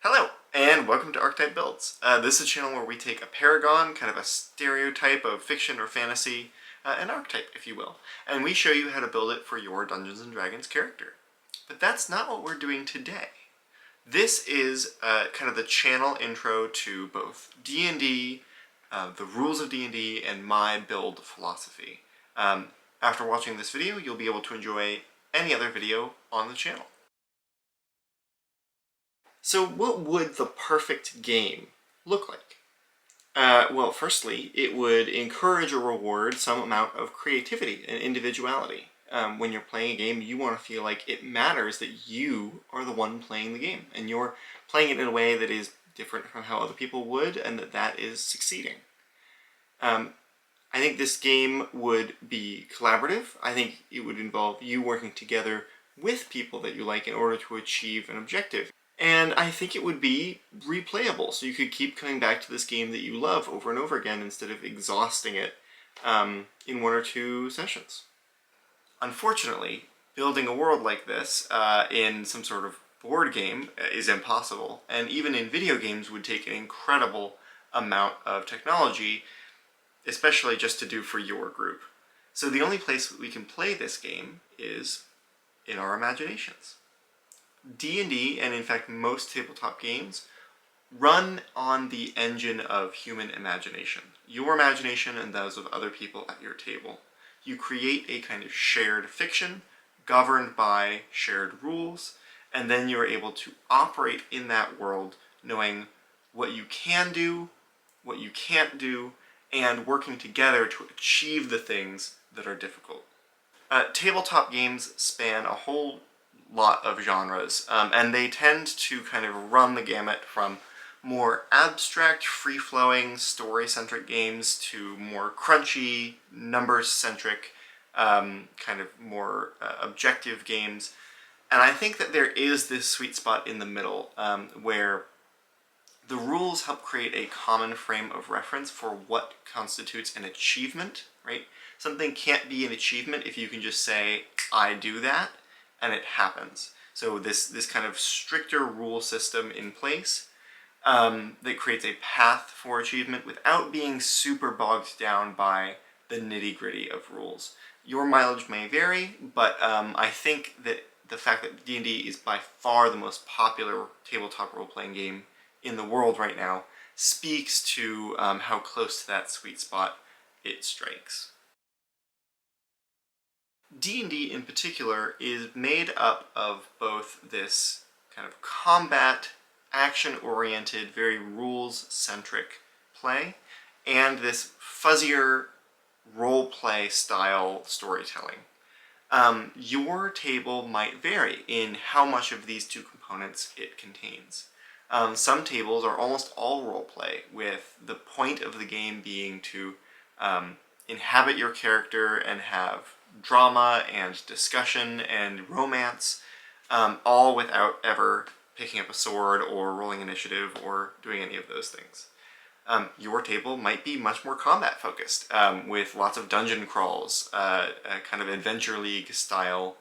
Hello, and welcome to Archetype Builds. This is a channel where we take a paragon, kind of a stereotype of fiction or fantasy, an archetype, if you will, and we show you how to build it for your Dungeons & Dragons character. But that's not what we're doing today. This is kind of the channel intro to both D&D, the rules of D&D, and my build philosophy. After watching this video, you'll be able to enjoy any other video on the channel. So what would the perfect game look like? Well, firstly, it would encourage or reward some amount of creativity and individuality. When you're playing a game, you want to feel like it matters that you are the one playing the game, and you're playing it in a way that is different from how other people would, and that is succeeding. I think this game would be collaborative. I think it would involve you working together with people that you like in order to achieve an objective. And I think it would be replayable, so you could keep coming back to this game that you love over and over again instead of exhausting it in one or two sessions. Unfortunately, building a world like this in some sort of board game is impossible, and even in video games would take an incredible amount of technology, especially just to do for your group. So the only place we can play this game is in our imaginations. D&D, and in fact most tabletop games, run on the engine of human imagination. Your imagination and those of other people at your table. You create a kind of shared fiction governed by shared rules, and then you're able to operate in that world knowing what you can do, what you can't do, and working together to achieve the things that are difficult. Tabletop games span a whole lot of genres, and they tend to kind of run the gamut from more abstract, free-flowing, story-centric games to more crunchy, numbers-centric, kind of more objective games. And I think that there is this sweet spot in the middle where the rules help create a common frame of reference for what constitutes an achievement, right? Something can't be an achievement if you can just say, I do that, and it happens. So this kind of stricter rule system in place that creates a path for achievement without being super bogged down by the nitty-gritty of rules. Your mileage may vary, but I think that the fact that D&D is by far the most popular tabletop role-playing game in the world right now speaks to how close to that sweet spot it strikes. D&D in particular is made up of both this kind of combat, action-oriented, very rules-centric play, and this fuzzier role-play style storytelling. Your table might vary in how much of these two components it contains. Some tables are almost all role-play, with the point of the game being to inhabit your character and have drama and discussion and romance, all without ever picking up a sword or rolling initiative or doing any of those things. Your table might be much more combat focused, with lots of dungeon crawls, kind of Adventure League style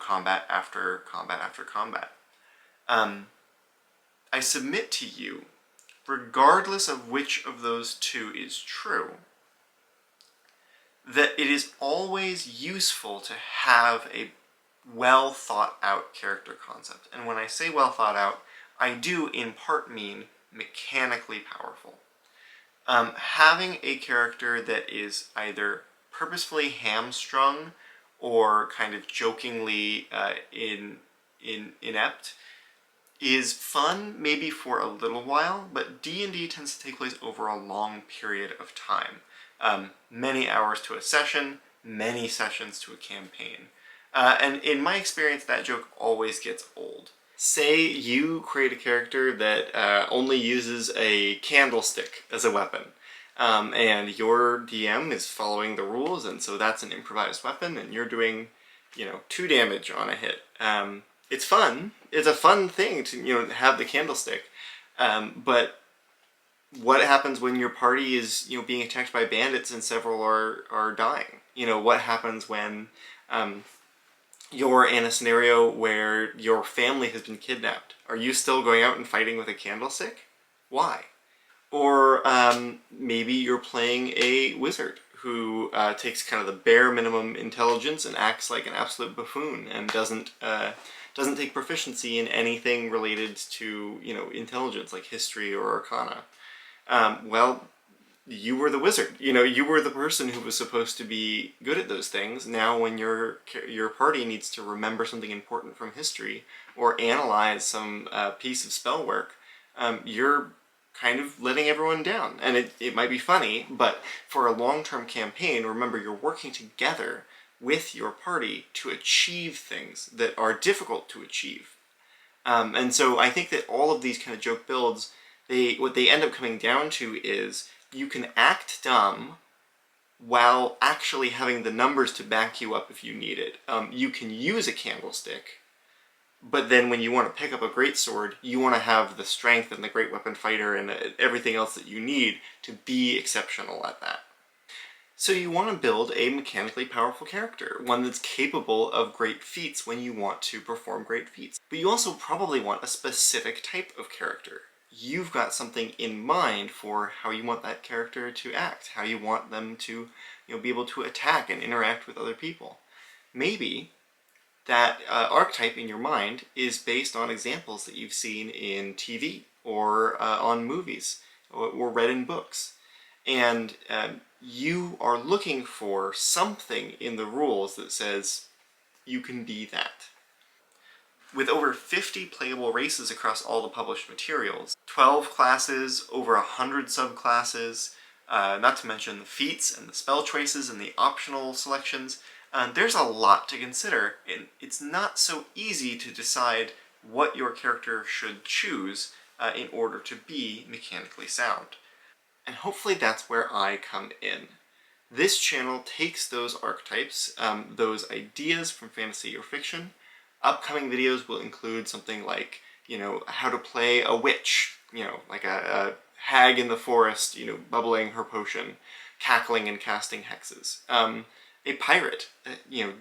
combat after combat after combat. I submit to you, regardless of which of those two is true, that it is always useful to have a well thought out character concept. And when I say well thought out, I do in part mean mechanically powerful. Having a character that is either purposefully hamstrung or kind of jokingly inept is fun maybe for a little while, but D&D tends to take place over a long period of time. Many hours to a session, many sessions to a campaign. And in my experience, that joke always gets old. Say you create a character that only uses a candlestick as a weapon, and your DM is following the rules, and so that's an improvised weapon, and you're doing, 2 damage on a hit. It's fun. It's a fun thing to, have the candlestick, but what happens when your party is, being attacked by bandits and several are dying? What happens when you're in a scenario where your family has been kidnapped Are you still going out and fighting with a candlestick? Why? Or maybe you're playing a wizard who takes kind of the bare minimum intelligence and acts like an absolute buffoon and doesn't take proficiency in anything related to, you know, intelligence like history or arcana. Well, you were the wizard. You know, you were the person who was supposed to be good at those things. Now when your party needs to remember something important from history or analyze some piece of spell work, you're kind of letting everyone down. And it might be funny, but for a long-term campaign, remember you're working together with your party to achieve things that are difficult to achieve. And so I think that all of these kind of joke builds, what they end up coming down to is you can act dumb while actually having the numbers to back you up if you need it. You can use a candlestick, but then when you want to pick up a greatsword, you want to have the strength and the great weapon fighter and everything else that you need to be exceptional at that. So you want to build a mechanically powerful character, one that's capable of great feats when you want to perform great feats. But you also probably want a specific type of character. You've got something in mind for how you want that character to act, how you want them to, you know, be able to attack and interact with other people. Maybe that archetype in your mind is based on examples that you've seen in TV or on movies or read in books. And you are looking for something in the rules that says you can be that. With over 50 playable races across all the published materials, 12 classes, over 100 subclasses, not to mention the feats and the spell choices and the optional selections, there's a lot to consider, and it's not so easy to decide what your character should choose in order to be mechanically sound. And hopefully that's where I come in. This channel takes those archetypes, those ideas from fantasy or fiction. Upcoming videos will include something like, you know, how to play a witch, you know, like a hag in the forest, you know, bubbling her potion, cackling and casting hexes. A pirate, you know,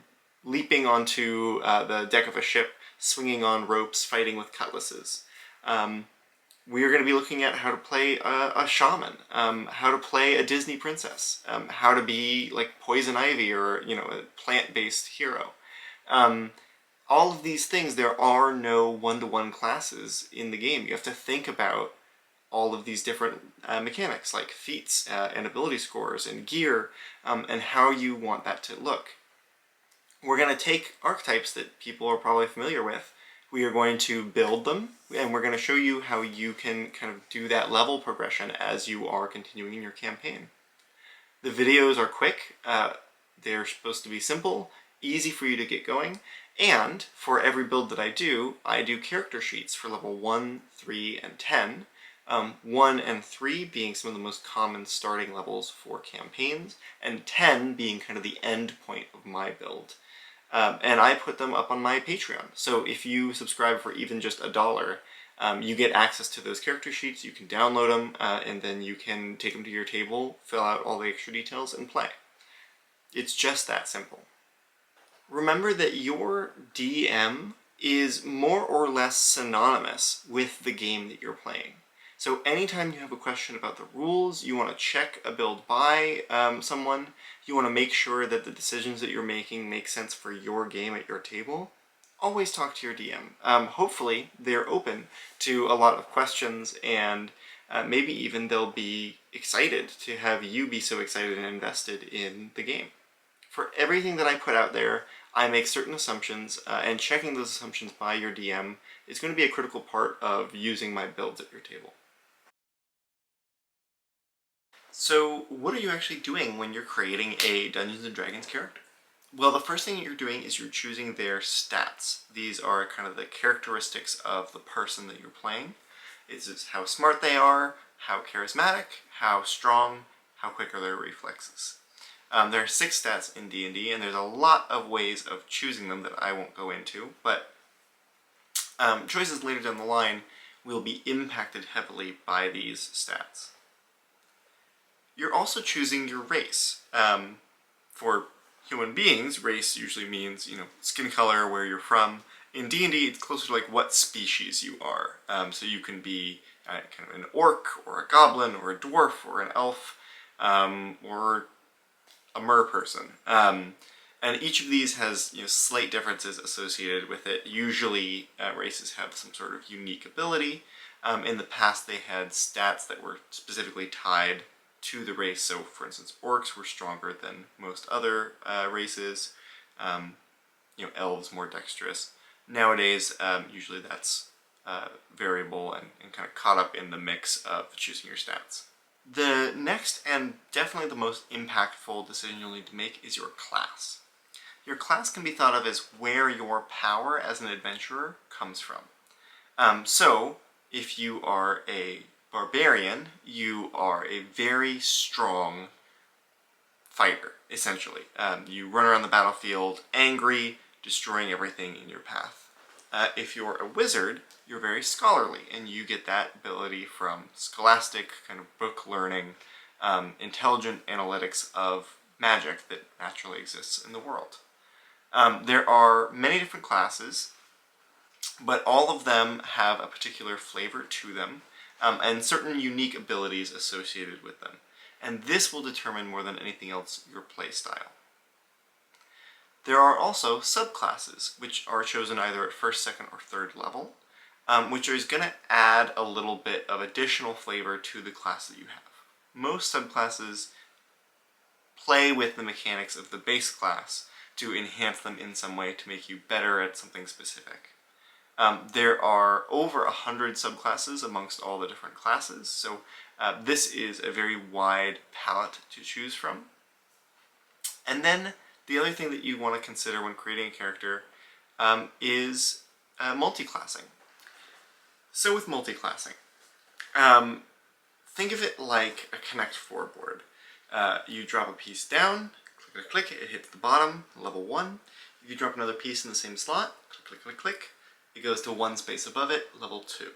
leaping onto the deck of a ship, swinging on ropes, fighting with cutlasses. We are going to be looking at how to play a shaman, how to play a Disney princess, how to be like Poison Ivy or, you know, a plant-based hero. All of these things, there are no one-to-one classes in the game. You have to think about all of these different mechanics like feats and ability scores and gear and how you want that to look. We're going to take archetypes that people are probably familiar with. We are going to build them, and we're going to show you how you can kind of do that level progression as you are continuing in your campaign. The videos are quick, they're supposed to be simple, easy for you to get going, and for every build that I do character sheets for level 1, 3, and 10. 1 and 3 being some of the most common starting levels for campaigns, and 10 being kind of the end point of my build. And I put them up on my Patreon. So if you subscribe for even just $1, you get access to those character sheets, you can download them, and then you can take them to your table, fill out all the extra details, and play. It's just that simple. Remember that your DM is more or less synonymous with the game that you're playing. So anytime you have a question about the rules, you want to check a build by someone, you want to make sure that the decisions that you're making make sense for your game at your table, always talk to your DM. Hopefully they're open to a lot of questions, and maybe even they'll be excited to have you be so excited and invested in the game. For everything that I put out there, I make certain assumptions, and checking those assumptions by your DM is going to be a critical part of using my builds at your table. So what are you actually doing when you're creating a Dungeons & Dragons character? Well, the first thing you're doing is you're choosing their stats. These are kind of the characteristics of the person that you're playing. It's how smart they are, how charismatic, how strong, how quick are their reflexes. There are 6 stats in D&D, and there's a lot of ways of choosing them that I won't go into, but choices later down the line will be impacted heavily by these stats. You're also choosing your race. For human beings, race usually means, you know, skin color, where you're from, In D&D, it's closer to like what species you are. So you can be kind of an orc, or a goblin, or a dwarf, or an elf, or a mer person. And each of these has slight differences associated with it. Usually races have some sort of unique ability. In the past they had stats that were specifically tied to the race. So for instance, orcs were stronger than most other races. Elves more dexterous. Nowadays, usually that's variable and kind of caught up in the mix of choosing your stats. The next and definitely the most impactful decision you'll need to make is your class. Your class can be thought of as where your power as an adventurer comes from. So, if you are a barbarian, you are a very strong fighter, essentially. You run around the battlefield angry, destroying everything in your path. If you're a wizard, you're very scholarly, and you get that ability from scholastic, kind of book learning, intelligent analytics of magic that naturally exists in the world. There are many different classes, but all of them have a particular flavor to them, and certain unique abilities associated with them. And this will determine more than anything else your playstyle. There are also subclasses, which are chosen either at first, second, or third level, which is going to add a little bit of additional flavor to the class that you have. Most subclasses play with the mechanics of the base class to enhance them in some way to make you better at something specific. There are over 100 subclasses amongst all the different classes, so this is a very wide palette to choose from. And then the other thing that you want to consider when creating a character is multiclassing. So with multiclassing, think of it like a Connect 4 board. You drop a piece down, click, click, click, it hits the bottom, level 1. If you drop another piece in the same slot, click, click, click, click, it goes to one space above it, level 2.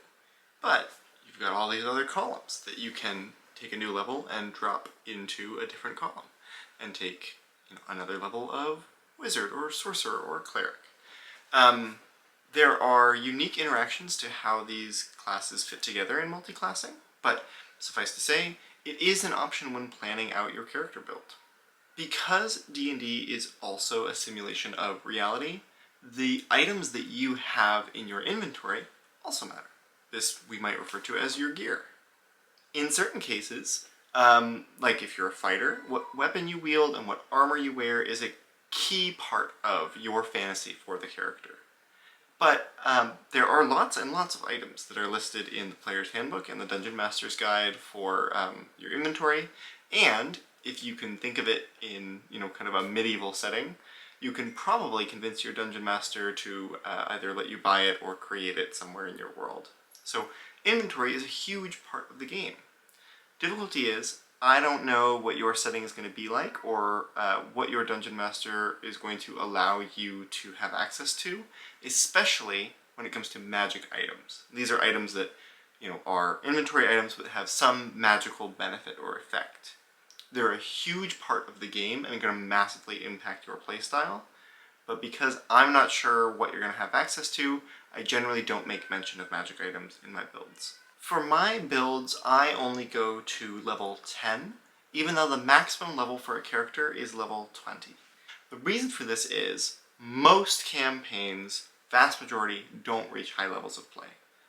But you've got all these other columns that you can take a new level and drop into a different column, and take another level of wizard or sorcerer or cleric. There are unique interactions to how these classes fit together in multiclassing, but suffice to say, it is an option when planning out your character build. Because D&D is also a simulation of reality, the items that you have in your inventory also matter. This we might refer to as your gear. In certain cases, like if you're a fighter, what weapon you wield and what armor you wear is a key part of your fantasy for the character. But there are lots and lots of items that are listed in the Player's Handbook and the Dungeon Master's Guide for your inventory, and if you can think of it in kind of a medieval setting, you can probably convince your Dungeon Master to either let you buy it or create it somewhere in your world. So inventory is a huge part of the game. Difficulty is, I don't know what your setting is going to be like, or what your Dungeon Master is going to allow you to have access to, especially when it comes to magic items. These are items that are inventory items but have some magical benefit or effect. They're a huge part of the game and are going to massively impact your playstyle, but because I'm not sure what you're going to have access to, I generally don't make mention of magic items in my builds. For my builds, I only go to level 10, even though the maximum level for a character is level 20. The reason for this is, most campaigns, vast majority, don't reach high levels of play.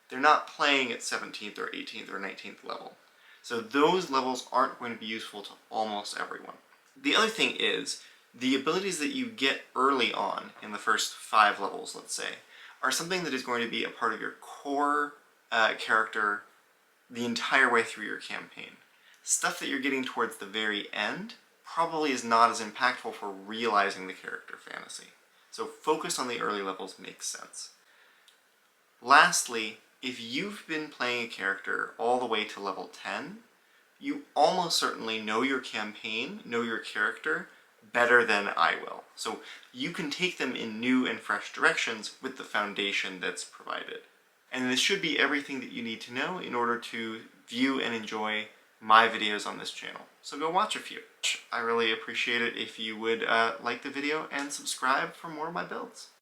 They're not playing at 17th or 18th or 19th level. So those levels aren't going to be useful to almost everyone. The other thing is, the abilities that you get early on in the first 5 levels, let's say, are something that is going to be a part of your core character the entire way through your campaign. Stuff that you're getting towards the very end probably is not as impactful for realizing the character fantasy. So focus on the early levels makes sense. Lastly, if you've been playing a character all the way to level 10, you almost certainly know your campaign, know your character, better than I will. So you can take them in new and fresh directions with the foundation that's provided. And this should be everything that you need to know in order to view and enjoy my videos on this channel. So go watch a few. I really appreciate it if you would like the video and subscribe for more of my builds.